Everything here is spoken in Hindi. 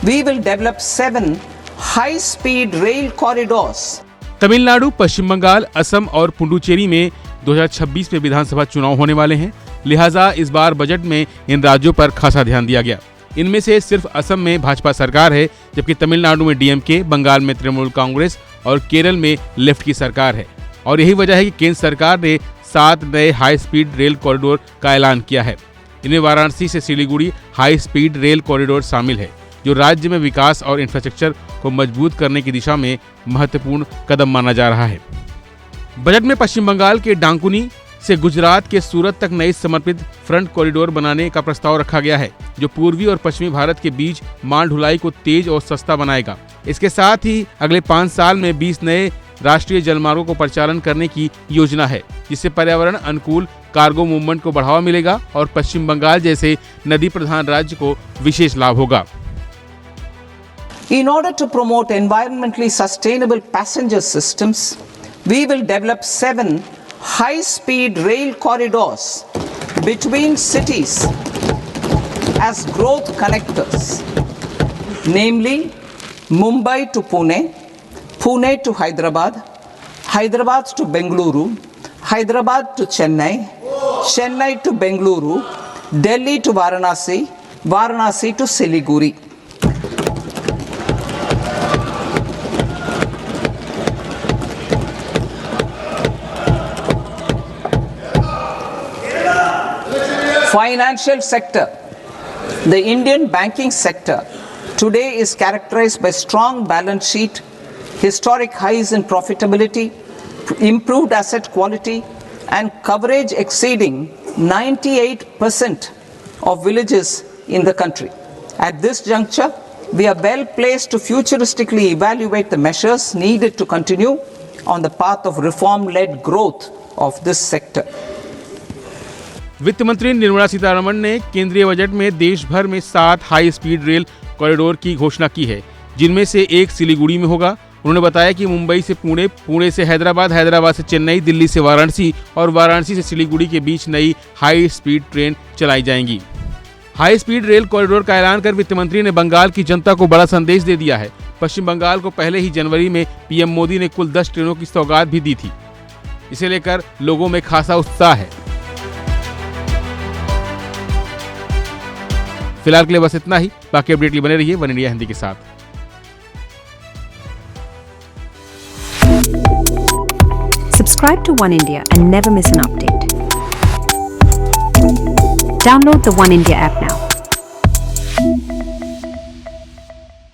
We will develop 7 high-speed rail corridors. Tamil Nadu, पश्चिम बंगाल, असम और पुडुचेरी में 2026 में विधानसभा चुनाव होने वाले हैं, लिहाजा इस बार बजट में इन राज्यों पर खासा ध्यान दिया गया। इनमें से सिर्फ असम में भाजपा सरकार है, जबकि तमिलनाडु में डीएमके, बंगाल में तृणमूल कांग्रेस और केरल में लेफ्ट की सरकार है। और यही वजह है कि केंद्र सरकार ने 7 नए हाई स्पीड रेल कॉरिडोर का ऐलान किया है। इनमें वाराणसी से Siliguri high speed rail corridor शामिल है, जो राज्य में विकास और इंफ्रास्ट्रक्चर को मजबूत करने की दिशा में महत्वपूर्ण कदम माना जा रहा है। बजट में पश्चिम बंगाल के डांकुनी से गुजरात के सूरत तक नई समर्पित फ्रंट कॉरिडोर बनाने का प्रस्ताव रखा गया है, जो पूर्वी और पश्चिमी भारत के बीच माल ढुलाई को तेज और सस्ता बनाएगा। इसके साथ ही अगले 5 साल में 20 नए राष्ट्रीय जलमार्गों को परिचालन करने की योजना है, जिससे पर्यावरण अनुकूल कार्गो मूवमेंट को बढ़ावा मिलेगा और पश्चिम बंगाल जैसे नदी प्रधान राज्य को विशेष लाभ होगा। In order to promote environmentally sustainable passenger systems, we will develop 7 high-speed rail corridors between cities as growth connectors, namely Mumbai to Pune, Pune to Hyderabad, Hyderabad to Bengaluru, Hyderabad to Chennai, Chennai to Bengaluru, Delhi to Varanasi, Varanasi to Siliguri. Financial sector. The Indian banking sector today is characterized by strong balance sheet, historic highs in profitability, improved asset quality, and coverage exceeding 98% of villages in the country. At this juncture, we are well placed to futuristically evaluate the measures needed to continue on the path of reform-led growth of this sector. वित्त मंत्री निर्मला सीतारमण ने केंद्रीय बजट में देश भर में 7 हाई स्पीड रेल कॉरिडोर की घोषणा की है, जिनमें से एक सिलीगुड़ी में होगा। उन्होंने बताया कि मुंबई से पुणे, पुणे से हैदराबाद, हैदराबाद से चेन्नई, दिल्ली से वाराणसी और वाराणसी से सिलीगुड़ी के बीच नई हाई स्पीड ट्रेन चलाई जाएंगी। हाई स्पीड रेल कॉरिडोर का ऐलान कर वित्त मंत्री ने बंगाल की जनता को बड़ा संदेश दे दिया है। पश्चिम बंगाल को पहले ही जनवरी में पीएम मोदी ने कुल 10 ट्रेनों की सौगात भी दी थी। इसे लेकर लोगों में खासा उत्साह है। फिलहाल के लिए बस इतना ही। बाकी अपडेट लिए बने रहिए वन इंडिया हिंदी के साथ। Subscribe to One India and never miss an update. Download the One India app now.